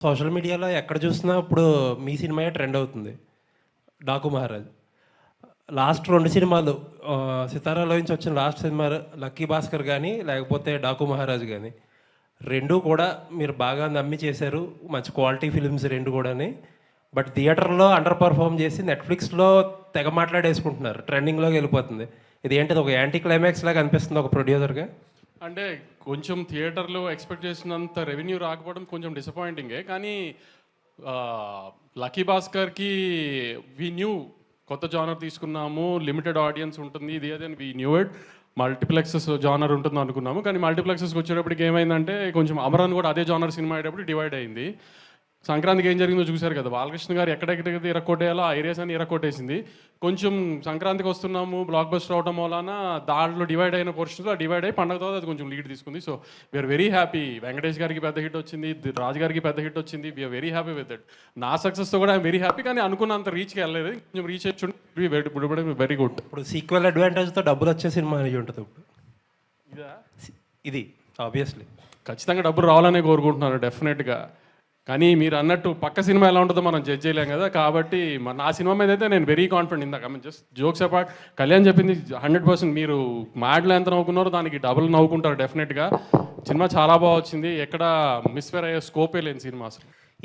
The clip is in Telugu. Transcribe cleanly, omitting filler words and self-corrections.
సోషల్ మీడియాలో ఎక్కడ చూసినా ఇప్పుడు మీ సినిమాయే ట్రెండ్ అవుతుంది. 'డాకు మహారాజ్'. లాస్ట్ 2 సినిమాలు 'సితారాలో' నుంచి వచ్చిన లాస్ట్ సినిమా 'లక్కీ భాస్కర్' కానీ, లేకపోతే 'డాకు మహారాజ్' కానీ, 2 కూడా మీరు బాగా నమ్మి చేశారు. మంచి క్వాలిటీ ఫిల్మ్స్ 2 కూడాని. బట్ థియేటర్‌లో అండర్ పర్ఫార్మ్ చేసి నెట్‌ఫ్లిక్స్‌లో తెగ మాట్లాడేసుకుంటున్నారు. ట్రెండింగ్‌లోకి వెళ్ళిపోతుంది. ఇది ఏంటిది, ఒక యాంటీ క్లైమాక్స్ లాగా అనిపిస్తుంది ఒక ప్రొడ్యూసర్‌గా? అంటే కొంచెం థియేటర్లో ఎక్స్పెక్ట్ చేసినంత రెవెన్యూ రాకపోవడం కొంచెం డిసప్పాయింటింగే. కానీ 'లక్కీ భాస్కర్‌కి' వి న్యూ కొత్త జానర్ తీసుకున్నాము, లిమిటెడ్ ఆడియన్స్ ఉంటుంది, ఇది అదే వి న్యూ ఇట్. మల్టీప్లెక్సెస్ జానర్ ఉంటుంది అనుకున్నాము. కానీ మల్టీప్లెక్సెస్కి వచ్చేటప్పటికి ఏమైందంటే కొంచెం 'అమరన్' కూడా అదే జానర్ సినిమా అయ్యేటప్పుడు డివైడ్ అయింది. సంక్రాంతికి ఏం జరిగిందో చూశారు కదా, బాలకృష్ణ గారు ఎక్కడెక్కడైతే ఇరక్కొట్టేయాలో ఆ ఏరియాస్ అని ఇరక్కొట్టేసింది. కొంచెం సంక్రాంతికి వస్తున్నాము, బ్లాక్ బస్టర్ అవడం వలన దాంట్లో డివైడ్ అయిన పోర్షన్స్లో డివైడ్ అయ్యి పండగ తర్వాత అది కొంచెం లీడ్ తీసుకుంది. So we are very happy. Venkatesh గారికి పెద్ద హిట్ వచ్చింది, రాజు గారికి పెద్ద హిట్ వచ్చింది. We are very happy with it. నా సక్సెస్తో కూడా ఐఎమ్ వెరీ హ్యాపీ. కానీ అనుకున్నంత రీచ్కి వెళ్ళలేదు, కొంచెం రీచ్ అయ్యి వెరీ గుడ్. ఇప్పుడు సీక్వెల్ అడ్వాంటేజ్తో డబ్బులు వచ్చే సినిమా అయి ఉంటుంది ఇప్పుడు. ఇది ఆబ్వియస్లీ ఖచ్చితంగా డబ్బులు రావాలనే కోరుకుంటున్నాను డెఫినెట్గా. కానీ మీరు అన్నట్టు పక్క సినిమా ఎలా ఉంటుందో మనం జడ్జ్ చేయలేం కదా. కాబట్టి నా సినిమా మీద అయితే నేను వెరీ కాన్ఫిడెంట్. ఇందాక జస్ట్ జోక్స్ అపార్ట్, కళ్యాణ్ చెప్పింది 100%. మీరు మాటలు ఎంత నవ్వుకున్నారో దానికి డబుల్ నవ్వుకుంటారు డెఫినెట్గా. సినిమా చాలా బాగా వచ్చింది, ఎక్కడ మిస్ఫేర్ అయ్యే స్కోపే లేని సినిమా అసలు.